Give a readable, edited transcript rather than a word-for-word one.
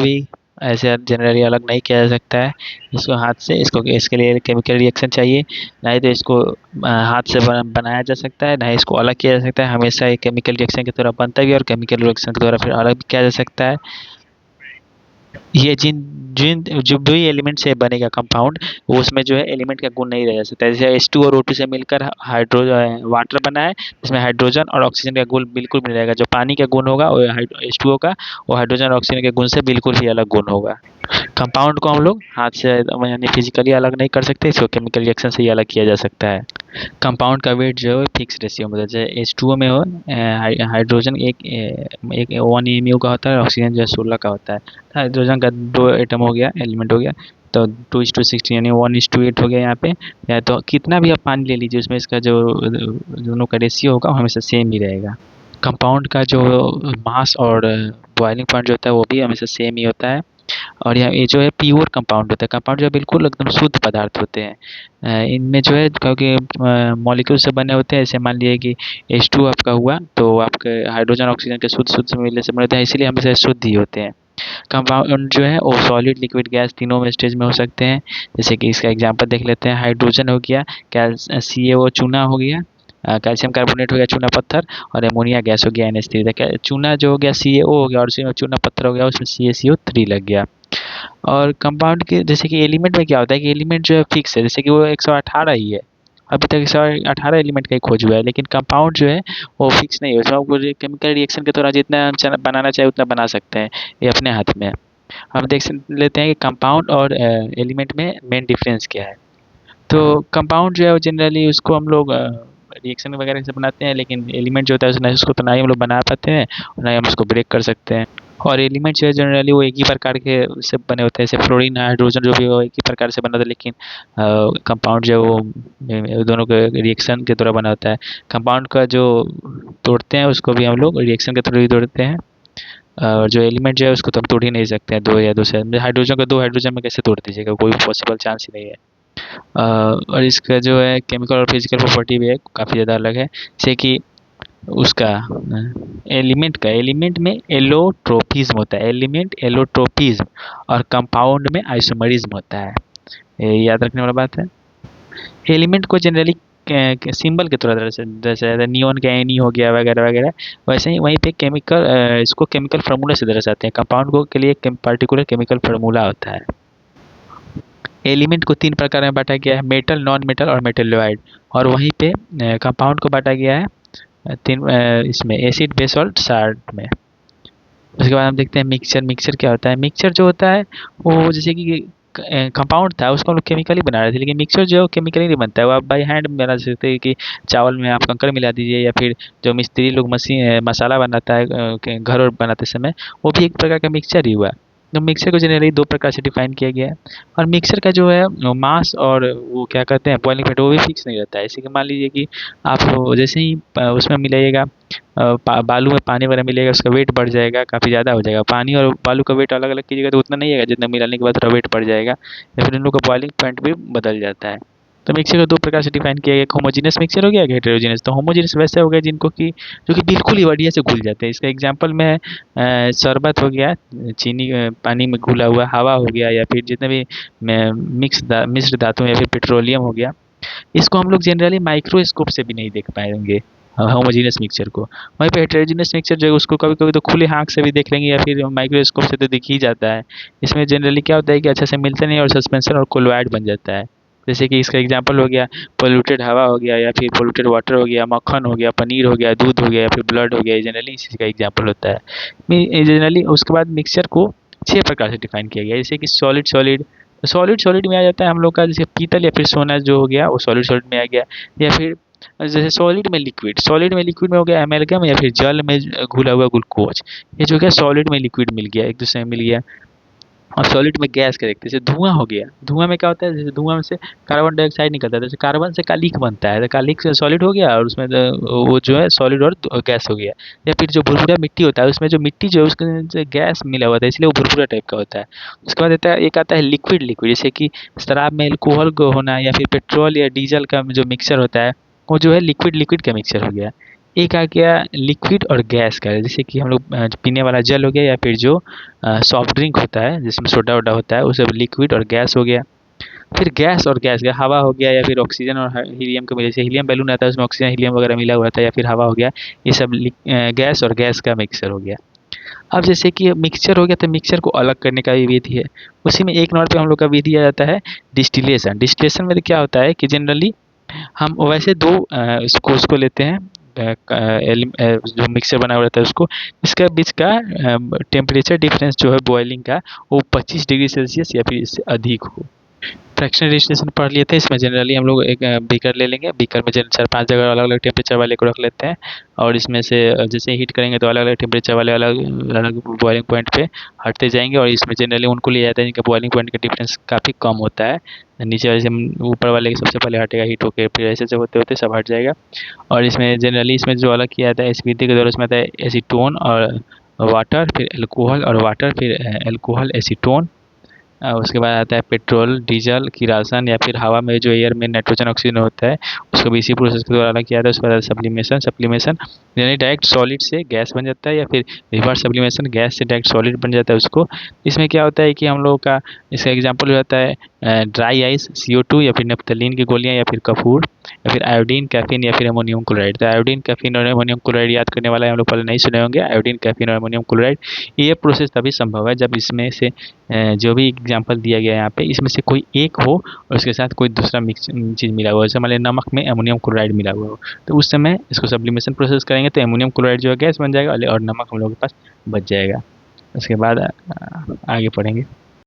भी ऐसे जनरली अलग नहीं किया जा सकता है इसको हाथ से। इसके लिए केमिकल रिएक्शन चाहिए, नहीं तो इसको हाथ से बनाया जा सकता है, नहीं इसको अलग किया जा सकता है। हमेशा ये केमिकल रिएक्शन के द्वारा बनता भी है और केमिकल रिएक्शन के द्वारा फिर अलग भी किया जा सकता है। ये जिन जिन जो भी एलिमेंट से बनेगा कंपाउंड, उसमें जो है एलिमेंट का गुण नहीं रह सकता। जैसे H2 और O2 से मिलकर हाइड्रोजन वाटर बना है, इसमें हाइड्रोजन और ऑक्सीजन का गुण बिल्कुल भी नहीं रहेगा। जो पानी का गुण होगा वो H2O का, वो हाइड्रोजन और ऑक्सीजन के गुण से बिल्कुल भी अलग गुण होगा। कंपाउंड को हम लोग हाथ से यानी फिजिकली अलग नहीं कर सकते, इसको केमिकल रिएक्शन से ही अलग किया जा सकता है। कंपाउंड का वेट जो है फिक्स रेशियो में, जैसे H2O में हो हाइड्रोजन एक 1 mu का होता है, ऑक्सीजन जो है 16 का होता है। हाइड्रोजन का 2 एटम हो गया, एलिमेंट हो गया, तो 2:16 यानी 1:8 हो गया यहाँ पे। या तो कितना भी आप पानी ले लीजिए, उसमें इसका जो दोनों का रेशियो होगा वो हमेशा सेम ही रहेगा। कंपाउंड का जो मास और बॉइलिंग पॉइंट जो होता है वो भी हमेशा सेम ही होता है। और ये जो है प्योर कंपाउंड होता है। कंपाउंड जो है बिल्कुल एकदम शुद्ध पदार्थ होते हैं। इनमें जो है क्योंकि मॉलिक्यूल से बने होते हैं, जैसे मान लीजिए कि H2 आपका हुआ तो आपके हाइड्रोजन ऑक्सीजन के शुद्ध शुद्ध से मिलने से बने होते हैं, इसीलिए हमेशा शुद्ध ही होते हैं। कंपाउंड जो है वो सॉलिड लिक्विड गैस तीनों में स्टेज में हो सकते हैं। जैसे कि इसका एग्जांपल देख लेते हैं। हाइड्रोजन हो गया, CaO चूना हो गया, कैल्शियम कार्बोनेट हो गया चूना पत्थर, और एमोनिया गैस हो गया NH3। चूना जो हो गया CaO हो गया, और चूना पत्थर हो गया उसमें CaCO3 लग गया। और कंपाउंड के जैसे कि एलिमेंट में क्या होता है कि एलिमेंट जो है फिक्स है, जैसे कि वो 118 ही है। अभी तक 118 एलिमेंट का ही खोज हुआ है, लेकिन कंपाउंड जो है वो फिक्स नहीं है। उसमें आपको केमिकल रिएक्शन के दौरान जितना बनाना चाहे उतना बना सकते हैं, ये अपने हाथ में है। हम देख लेते हैं कि कंपाउंड और एलिमेंट में मेन डिफरेंस क्या है। तो कंपाउंड जो है वो जनरली उसको हम लोग रिएक्शन वगैरह से बनाते हैं, लेकिन एलिमेंट जो होता है उसको तो ना ही हम लोग बना पाते हैं और ना ही हम उसको ब्रेक कर सकते हैं। और एलिमेंट जो है जनरली वो एक ही प्रकार के से बने होते हैं, जैसे फ्लोरीन हाइड्रोजन जो भी हो एक ही प्रकार से बना होता है, लेकिन कंपाउंड जो है वो दोनों के रिएक्शन के द्वारा बना होता है। कंपाउंड का जो तोड़ते हैं उसको भी हम लोग रिएक्शन के थ्रू ही तोड़ते हैं। और जो एलिमेंट जो है उसको तो हम तोड़ ही नहीं सकते हैं, दो या दो से हाइड्रोजन को दो हाइड्रोजन में कैसे तोड़ दीजिएगा, कोई पॉसिबल चांस ही नहीं है। और इसका जो है केमिकल और फिजिकल प्रॉपर्टी भी है काफ़ी ज़्यादा अलग है। जैसे कि उसका एलिमेंट में एलोट्रोपिज्म होता है, एलिमेंट एलोट्रोपिज्म, और कंपाउंड में आइसोमरिज्म होता है। ये याद रखने वाला बात है। एलिमेंट को जनरली सिंबल के थोड़ा तरह से, जैसे नियॉन का Ni हो गया वगैरह वगैरह, वैसे ही वहीं पे केमिकल इसको केमिकल फार्मूला से दर्शाते हैं। कंपाउंड को के लिए पर्टिकुलर केमिकल फार्मूला होता है। एलिमेंट को 3 प्रकार में बांटा गया है, मेटल, नॉन मेटल और मेटेलोइड। और वहीं पे कंपाउंड को बांटा गया है इसमें एसिड, बेस और साल्ट में। उसके बाद हम देखते हैं मिक्सचर। मिक्सचर क्या होता है? मिक्सचर जो होता है वो जैसे कि कंपाउंड था उसको हम लोग केमिकली बना रहे थे, लेकिन मिक्सचर जो है केमिकली नहीं बनता है, वो आप बाई हैंड बना सकते हैं कि चावल में आप कंकड़ मिला दीजिए, या फिर जो मिस्त्री लोग मशीन मसाला बनाता है घर और बनाते समय, वो भी एक प्रकार का मिक्सचर ही हुआ। तो मिक्सर को जनरली 2 प्रकार से डिफाइन किया गया है। और मिक्सर का जो है मास और वो क्या कहते हैं बॉइलिंग पॉइंट, वो भी फिक्स नहीं रहता है। जैसे कि मान लीजिए कि आप जैसे ही उसमें मिलाइएगा बालू में पानी वगैरह मिलेगा, उसका वेट बढ़ जाएगा, काफ़ी ज़्यादा हो जाएगा। पानी और बालू का वेट अलग अलग कीजिएगा तो उतना नहीं आएगा, जितना मिलाने के बाद थोड़ा वेट बढ़ जाएगा, या फिर इन लोगों का बॉइलिंग पॉइंट भी बदल जाता है। तो मिक्सर को 2 प्रकार से डिफाइन किया गया, एक होमोजेनियस मिक्सर हो गया, एक हेटेरोजेनियस। तो होमोजेनियस वैसे हो गया जिनको कि जो कि बिल्कुल ही बढ़िया से घुल जाते हैं। इसका एग्जांपल में शरबत हो गया, चीनी पानी में घुला हुआ, हवा हो गया, या फिर जितने भी मिश्र धातु या फिर पेट्रोलियम हो गया। इसको हम लोग जनरली माइक्रोस्कोप से भी नहीं देख पाएंगे होमोजेनियस मिक्सचर को। वहीं पे हेटेरोजेनियस मिक्सचर जो है उसको कभी कभी तो खुले आँख से भी देख लेंगे, या फिर माइक्रोस्कोप से तो दिख ही जाता है। इसमें जनरली क्या होता है कि अच्छे से मिलते नहीं और सस्पेंशन और कोलोइड बन जाता है। जैसे कि इसका एग्जांपल हो गया पोल्यूटेड हवा हो गया, या फिर पोल्यूटेड वाटर हो गया, मक्खन हो गया, पनीर हो गया, दूध हो गया, या फिर ब्लड हो गया। ये जनरली इसी का एग्जांपल होता है। जनरली उसके बाद मिक्सचर को 6 प्रकार से डिफाइन किया गया है। जैसे कि सॉलिड सॉलिड, सॉलिड सॉलिड में आ जाता है हम लोग का जैसे पीतल या फिर सोना जो हो गया वो सॉलिड सॉलिड में आ गया। या फिर जैसे सॉलिड में लिक्विड में हो गया एमेल्गम, या फिर जल में घुला हुआ ग्लूकोज। ये जो क्या सॉलिड में लिक्विड मिल गया, एक दूसरे में मिल गया। और सॉलिड में गैस के देखते हैं, जैसे धुआं हो गया। धुआं में क्या होता है, जैसे धुआं में से कार्बन डाइऑक्साइड निकलता है, जैसे कार्बन से कालिक बनता है, तो कालिक से सॉलिड हो गया, और उसमें वो जो है सॉलिड और गैस हो गया। या फिर जो भुरभुरा मिट्टी होता है उसमें जो मिट्टी जो है उसके से गैस मिला हुआ था, इसलिए वो भुरभुरा टाइप का होता है। उसके बाद आता है एक आता है लिक्विड लिक्विड, जैसे कि शराब में अल्कोहल होना, या फिर पेट्रोल या डीजल का जो मिक्सचर होता है वो जो है लिक्विड लिक्विड का मिक्सचर हो गया। एक आ गया लिक्विड और गैस का, जैसे कि हम लोग पीने वाला जल हो गया या फिर जो सॉफ्ट ड्रिंक होता है जिसमें सोडा वोडा होता है, वो सब लिक्विड और गैस हो गया। फिर गैस और गैस का हवा हो गया या फिर ऑक्सीजन और हीलियम को मिले, जैसे हीलियम बैलून आता है उसमें ऑक्सीजन हीलियम वगैरह मिला हुआ था, या फिर हवा हो गया। ये सब गैस और गैस का मिक्सचर हो गया। अब जैसे कि मिक्सचर हो गया तो मिक्सचर को अलग करने का भी विधि है। उसी में एक नंबर पे हम लोग का विधि आ जाता है डिस्टिलेशन। डिस्टिलेशन में क्या होता है कि जनरली हम वैसे दो इसको उसको लेते हैं, जो मिक्सर बना हुआ रहता है उसको, इसका बीच का टेम्परेचर डिफरेंस जो है बॉइलिंग का, वो 25 डिग्री सेल्सियस या फिर इससे अधिक हो। फ्रैक्शनल डिस्टिलेशन पढ़ लिए थे, इसमें जनरली हम लोग एक बीकर ले लेंगे, बीकर में चार पांच जगह अलग अलग टेम्परेचर वाले को रख लेते हैं, और इसमें से जैसे हीट करेंगे तो अलग अलग टेम्परेचर वाले अलग अलग बॉइलिंग पॉइंट पे हटते जाएंगे, और इसमें जनरली उनको लिया जाता है जिनका बॉइलिंग पॉइंट का डिफरेंस काफ़ी कम होता है। नीचे वाले से ऊपर वाले के सबसे पहले हटेगा हीट होकर, फिर ऐसे ऐसे होते होते सब हट जाएगा। और इसमें जनरली इसमें जो अलग किया जाता है इस विधि के द्वारा, उसमें आता है एसीटोन और वाटर, फिर एल्कोहल और वाटर, फिर एल्कोहल एसीटोन। उसके बाद आता है पेट्रोल, डीजल, किरासन, या फिर हवा में जो एयर में नाइट्रोजन ऑक्सीजन होता है उसको भी इसी प्रोसेस के द्वारा अलग किया जाता है। उसके बाद सब्लिमेशन। सब्लिमेशन यानी डायरेक्ट सॉलिड से गैस बन जाता है, या फिर रिवर्स सब्लिमेशन, गैस से डायरेक्ट सॉलिड बन जाता है उसको। इसमें क्या होता है कि हम लोगों का इसका एग्जाम्पल हो जाता है ड्राई आइस, CO2, या फिर नेफ्थलीन की गोलियाँ, या फिर कपूर, या फिर आयोडीन, कैफीन, या फिर अमोनियम क्लोराइड। तो आयोडीन, कैफीन और अमोनियम क्लोराइड याद करने वाला है, हम लोग पहले नहीं सुने होंगे। आयोडीन, कैफीन और अमोनियम क्लोराइड, ये प्रोसेस तभी संभव है जब इसमें से जो भी एग्जाम्पल दिया गया है यहाँ पे, इसमें से कोई एक हो और उसके साथ कोई दूसरा मिक्स चीज़ मिला हुआ हो, जैसे मान लिया नमक में अमोनियम क्लोराइड मिला हुआ हो, तो उस समय इसको सब्लिमेशन प्रोसेस करेंगे तो अमोनियम क्लोराइड जो है गैस बन जाएगा, और नमक हम लोग के पास बच जाएगा। उसके बाद आगे पढ़ेंगे।